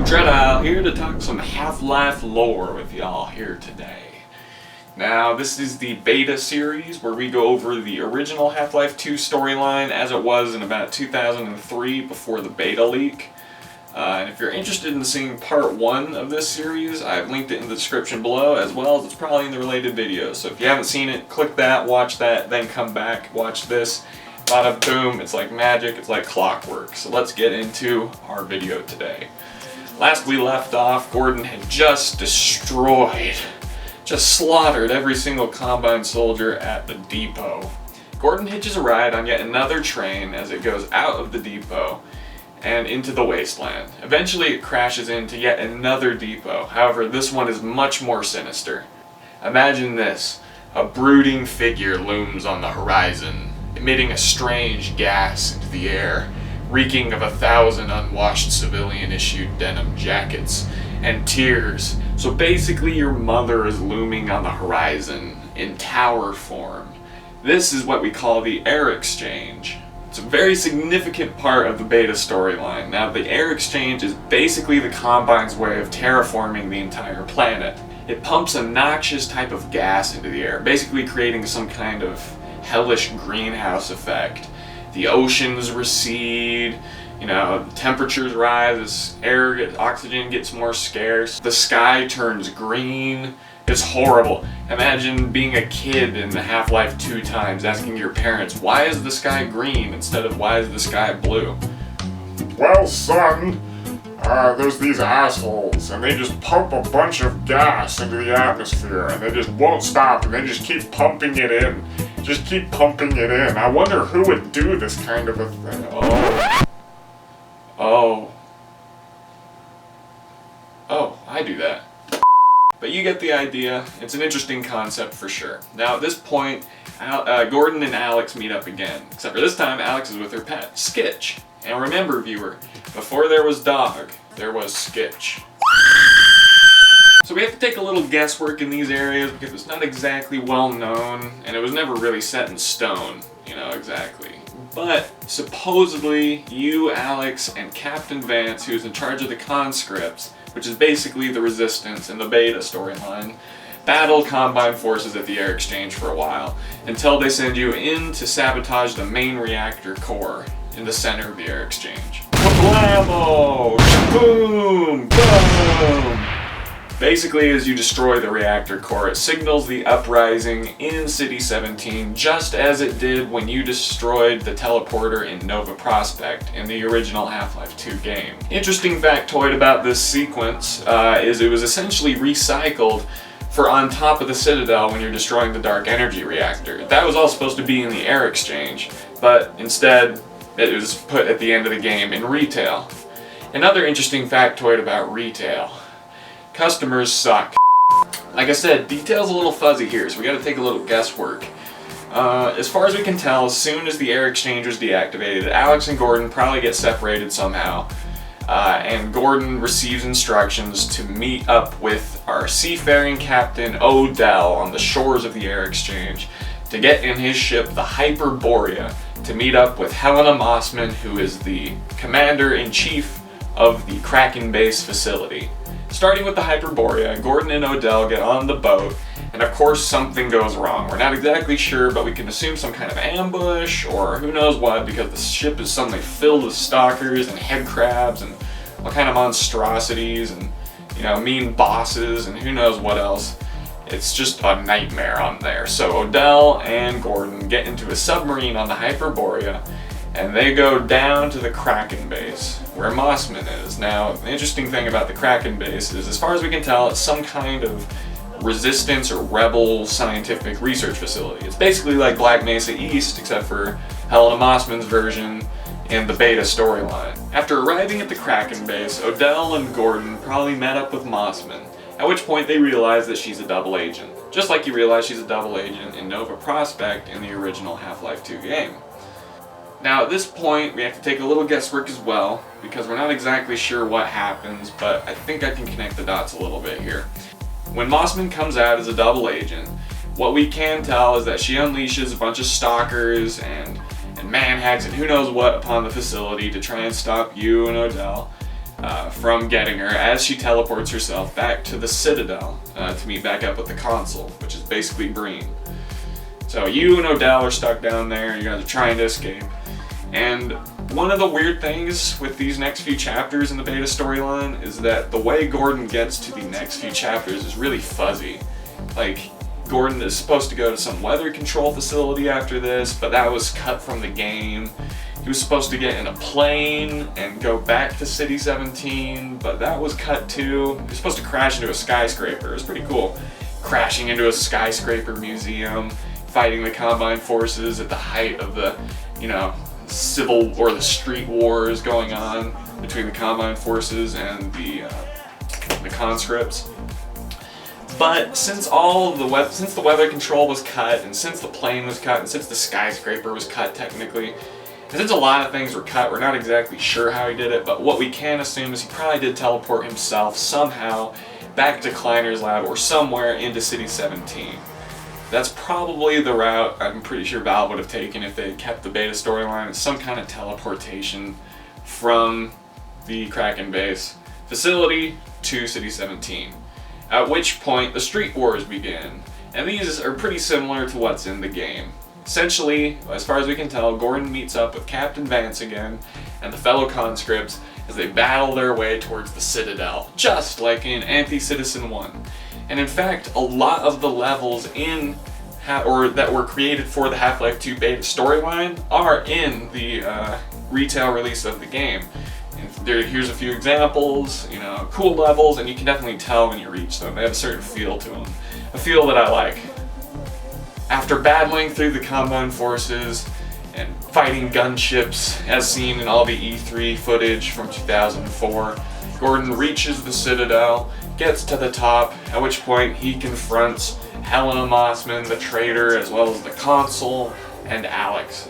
Dredile here to talk some Half-Life lore with y'all here today. Now, this is the beta series where we go over the original Half-Life 2 storyline as it was in about 2003 before the beta leak. And if you're interested in seeing part 1 of this series, I've linked it in the description below, as well as it's probably in the related videos. So if you haven't seen it, click that, watch that, then come back, watch this. Bada boom, it's like magic, it's like clockwork. So let's get into our video today. Last we left off, Gordon had just slaughtered every single Combine soldier at the depot. Gordon hitches a ride on yet another train as it goes out of the depot and into the wasteland. Eventually it crashes into yet another depot. However, this one is much more sinister. Imagine this: a brooding figure looms on the horizon, emitting a strange gas into the air, reeking of 1,000 unwashed civilian-issued denim jackets and tears. So basically your mother is looming on the horizon in tower form. This is what we call the air exchange. It's a very significant part of the beta storyline. Now, the air exchange is basically the Combine's way of terraforming the entire planet. It pumps a noxious type of gas into the air, basically creating some kind of hellish greenhouse effect. The oceans recede, temperatures rise, as oxygen gets more scarce, the sky turns green. It's horrible. Imagine being a kid in the Half-Life 2 times asking your parents, why is the sky green instead of why is the sky blue? Well, son, there's these assholes, and they just pump a bunch of gas into the atmosphere, and they just won't stop, and they just keep pumping it in. Just keep pumping it in. I wonder who would do this kind of a thing. Oh, I do that. But you get the idea. It's an interesting concept for sure. Now at this point, Gordon and Alex meet up again. Except for this time, Alex is with her pet, Skitch. And remember, viewer, before there was dog, there was Skitch. So we have to take a little guesswork in these areas because it's not exactly well known, and it was never really set in stone, exactly. But supposedly, you, Alex, and Captain Vance, who's in charge of the conscripts, which is basically the Resistance in the beta storyline, battle Combine forces at the air exchange for a while, until they send you in to sabotage the main reactor core in the center of the air exchange. Kablamo! Boom! Boom! Basically, as you destroy the reactor core, it signals the uprising in City 17, just as it did when you destroyed the teleporter in Nova Prospekt in the original Half-Life 2 game. Interesting factoid about this sequence is it was essentially recycled for on top of the Citadel when you're destroying the dark energy reactor. That was all supposed to be in the air exchange, but instead it was put at the end of the game in retail. Another interesting factoid about retail: customers suck. Like I said, detail's a little fuzzy here, so we gotta take a little guesswork. As far as we can tell, as soon as the air exchange was deactivated, Alex and Gordon probably get separated somehow, and Gordon receives instructions to meet up with our seafaring captain Odell on the shores of the air exchange to get in his ship, the Hyperborea, to meet up with Helena Mossman, who is the commander-in-chief of the Kraken base facility. Starting with the Hyperborea, Gordon and Odell get on the boat, and of course something goes wrong. We're not exactly sure, but we can assume some kind of ambush, or who knows what, because the ship is suddenly filled with stalkers and head crabs and all kind of monstrosities and, mean bosses and who knows what else. It's just a nightmare on there. So Odell and Gordon get into a submarine on the Hyperborea, and they go down to the Kraken base, where Mossman is. Now, the interesting thing about the Kraken base is, as far as we can tell, it's some kind of resistance or rebel scientific research facility. It's basically like Black Mesa East, except for Helena Mossman's version in the beta storyline. After arriving at the Kraken base, Odell and Gordon probably met up with Mossman, at which point they realize that she's a double agent. Just like you realize she's a double agent in Nova Prospekt in the original Half-Life 2 game. Now at this point, we have to take a little guesswork as well, because we're not exactly sure what happens, but I think I can connect the dots a little bit here. When Mossman comes out as a double agent, what we can tell is that she unleashes a bunch of stalkers and manhacks and who knows what upon the facility to try and stop you and Odell. from getting her as she teleports herself back to the Citadel to meet back up with the Consul, which is basically Breen. So you and Odell are stuck down there, you guys are trying to escape. And one of the weird things with these next few chapters in the beta storyline is that the way Gordon gets to the next few chapters is really fuzzy. Like, Gordon is supposed to go to some weather control facility after this, but that was cut from the game. He was supposed to get in a plane and go back to City 17, but that was cut too. He was supposed to crash into a skyscraper. It was pretty cool. Crashing into a skyscraper museum, fighting the Combine forces at the height of the, civil or the street wars going on between the Combine forces and the conscripts. But since the weather control was cut, and since the plane was cut, and since the skyscraper was cut technically, and since a lot of things were cut, we're not exactly sure how he did it, but what we can assume is he probably did teleport himself somehow back to Kleiner's lab or somewhere into City 17. That's probably the route I'm pretty sure Valve would have taken if they had kept the beta storyline as some kind of teleportation from the Kraken base facility to City 17. At which point the street wars begin, and these are pretty similar to what's in the game. Essentially, as far as we can tell, Gordon meets up with Captain Vance again and the fellow conscripts as they battle their way towards the Citadel, just like in Anti-Citizen 1. And in fact, a lot of the levels that were created for the Half-Life 2 beta storyline are in the retail release of the game. And here's a few examples, cool levels, and you can definitely tell when you reach them. They have a certain feel to them, a feel that I like. After battling through the Combine forces and fighting gunships, as seen in all the E3 footage from 2004, Gordon reaches the Citadel, gets to the top, at which point he confronts Helena Mossman, the traitor, as well as the Consul, and Alex.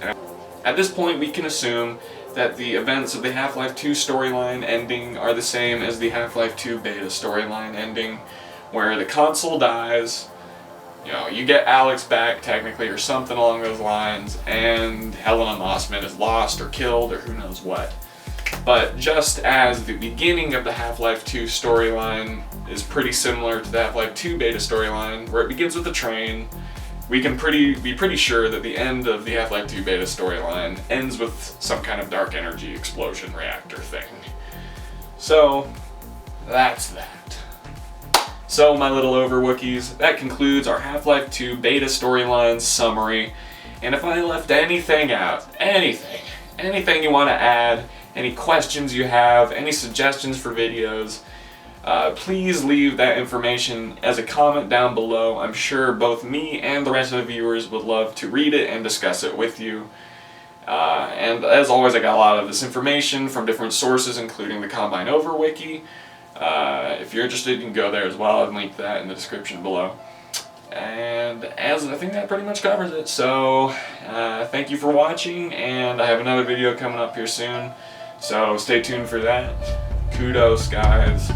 At this point, we can assume that the events of the Half-Life 2 storyline ending are the same as the Half-Life 2 beta storyline ending, where the Consul dies, you get Alex back, technically, or something along those lines, and Helena Mossman is lost or killed or who knows what. But just as the beginning of the Half-Life 2 storyline is pretty similar to the Half-Life 2 beta storyline, where it begins with a train, we can be pretty sure that the end of the Half-Life 2 beta storyline ends with some kind of dark energy explosion reactor thing. So, that's that. So, my little Overwookiees, that concludes our Half-Life 2 beta storyline summary. And if I left anything out, anything you want to add, any questions you have, any suggestions for videos, please leave that information as a comment down below. I'm sure both me and the rest of the viewers would love to read it and discuss it with you. And as always, I got a lot of this information from different sources, including the Combine Overwiki. If you're interested, you can go there as well. I'll link that in the description below. And I think that pretty much covers it. So, thank you for watching, and I have another video coming up here soon. So stay tuned for that. Kudos, guys.